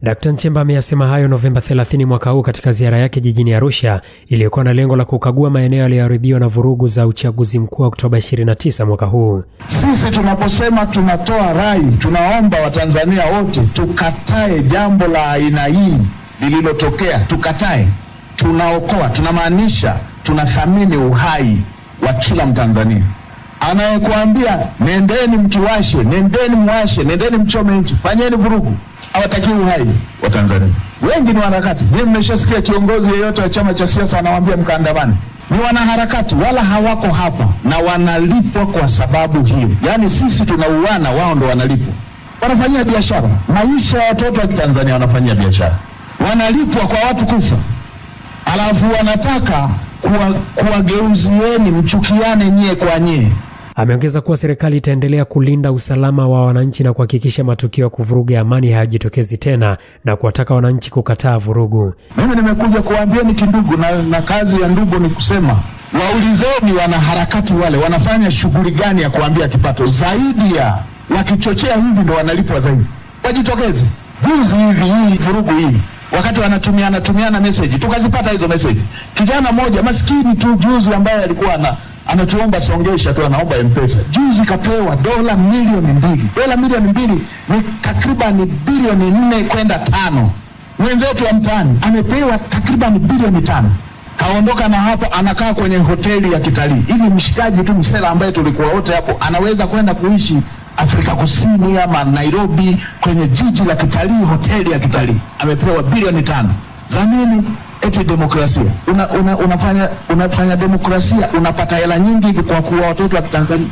Dkt. Nchemba ameyasema hayo Novemba 30 mwaka huu katika ziara yake jijini Arusha iliyokuwa na lengo la kukagua maeneo yaliyoharibiwa na vurugu za uchaguzi mkuu Oktoba 29 mwaka huu. Sisi tunaposema tunatoa rai, tunaomba Watanzania wote tukatae jambo la aina hii lililotokea, tukatae. Tunaokoa, tunamaanisha tunathamini uhai wa kila Mtanzania. Anayekuambia nendeni mkiwashe, nendeni mwashe, nendeni mchome nchi, fanyeni vurugu, hawataki uhai wa Tanzania. Wengi ni wanaharakati. Mimi nimeshasikia kiongozi yeyote wa chama cha siasa anawaambia mkaandamane. Ni wanaharakati, wala hawako hapa na wanalipwa kwa sababu hiyo. Yaani sisi tunauana, wao ndo wanalipwa. Wanafanyia biashara. Maisha ya watoto wa Tanzania wanafanyia biashara. Wanalipwa kwa watu kufa. Alafu wanataka kuwageuzieni mchukiane nyie kwa nyie. Ameongeza kuwa serikali itaendelea kulinda usalama wa wananchi na kuhakikisha matukio ya kuvuruga amani hayajitokezi tena na kuwataka wananchi kukataa vurugu. Mimi nimekuja kuambieni kindugu na kazi ya ndugu ni kusema waulizeni wanaharakati wale wanafanya shughuli gani ya kuambia kipato zaidi ya wakichochea hivi ndo wanalipwa zaidi. Wajitokeze. Juzi hivi hii vurugu hii wakati wanatumiana message tukazipata hizo message. Kijana mmoja maskini tu juzi ambaye alikuwa anatuomba songesha tu, anaomba M-Pesa. Juzi kapewa dola milioni 2. Dola milioni 2 ni takriban bilioni 4 kwenda 5. Mwenzetu wa mtaani amepewa takriban bilioni 5. Kaondoka na hapa anakaa kwenye hoteli ya kitalii. Hivi mshikaji tu msela ambaye tulikuwa wote hapo anaweza kwenda kuishi Afrika Kusini ama Nairobi kwenye jiji la kitalii, hoteli ya kitalii. Amepewa bilioni 5. Za nini? Eti demokrasia. Unafanya demokrasia, unapata hela nyingi kwa kuwa watoto wa Tanzania.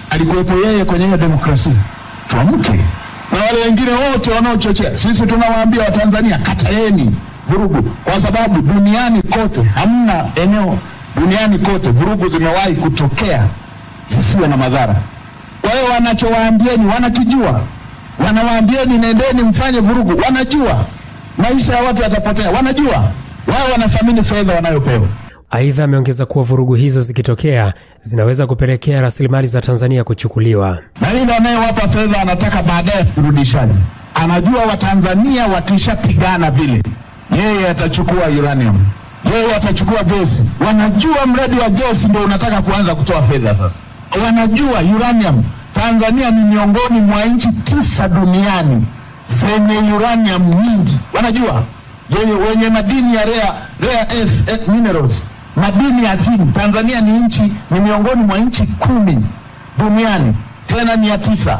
Alikuwepo yeye kwenye hiyo demokrasia. Tuamke. Na wale wengine wote wanaochochea, sisi tunawaambia Watanzania kataeni vurugu, kwa sababu duniani kote hamna eneo duniani kote vurugu zimewahi kutokea zisiwe na madhara. Kwa hiyo wanachowaambieni wanakijua. Wanawaambieni nendeni mfanye vurugu, wanajua. Maisha ya watu yatapotea, wanajua. Wao wanathamini fedha wanayopewa. Aidha ameongeza kuwa vurugu hizo zikitokea zinaweza kupelekea rasilimali za Tanzania kuchukuliwa. Na yule anayewapa fedha anataka baadaye kurudishaje. Anajua Watanzania wakishapigana vile, yeye atachukua uranium, yeye atachukua gesi. Wanajua mradi wa gesi ndio unataka kuanza kutoa fedha sasa. Wanajua uranium. Tanzania ni miongoni mwa nchi 9 duniani zenye uranium nyingi. Wanajua wenye madini ya rare earth minerals, madini ya adhimu. Tanzania ni miongoni mwa nchi 10 duniani, tena ni ya 9.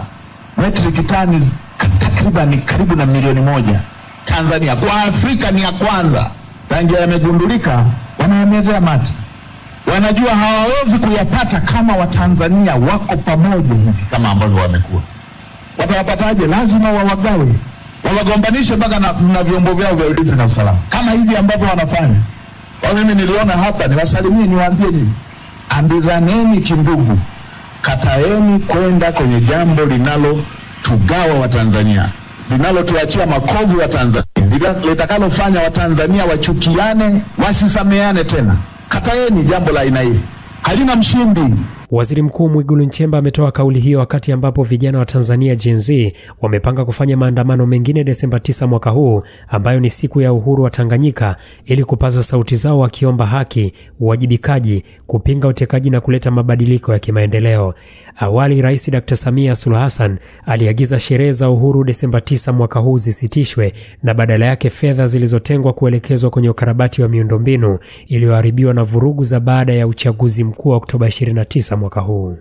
Metric tons takriban karibu na milioni 1. Tanzania kwa Afrika ni ya kwanza. Tangu yamegundulika wanaemezea mati. Wanajua hawawezi kuyapata kama Watanzania wako pamoja hivi kama ambavyo wamekuwa. Watapataje? Lazima wawagawe. Wawagombanishe mpaka na vyombo vyao vya ulinzi na usalama. Kama hivi ambavyo wanafanya. Kwa mimi niliona hapa niwasalimie niwaambie nini? Ambizaneni kindugu. Kataeni kwenda kwenye jambo linalotugawa Watanzania. Linalotuachia makovu wa Tanzania. Litakalofanya Watanzania wachukiane, wasisameane tena. Kataeni jambo la aina hii. Halina mshindi. Waziri Mkuu Mwigulu Nchemba ametoa kauli hiyo wakati ambapo vijana wa Tanzania Gen Z wamepanga kufanya maandamano mengine Desemba 9 mwaka huu, ambayo ni siku ya uhuru wa Tanganyika, ili kupaza sauti zao wakiomba haki, uwajibikaji, kupinga utekaji na kuleta mabadiliko ya kimaendeleo. Awali Rais Dr. Samia Suluhu Hassan aliagiza sherehe za uhuru Desemba 9 mwaka huu zisitishwe na badala yake fedha zilizotengwa kuelekezwa kwenye ukarabati wa miundombinu iliyoharibiwa na vurugu za baada ya uchaguzi mkuu wa Oktoba 29 mwaka huu.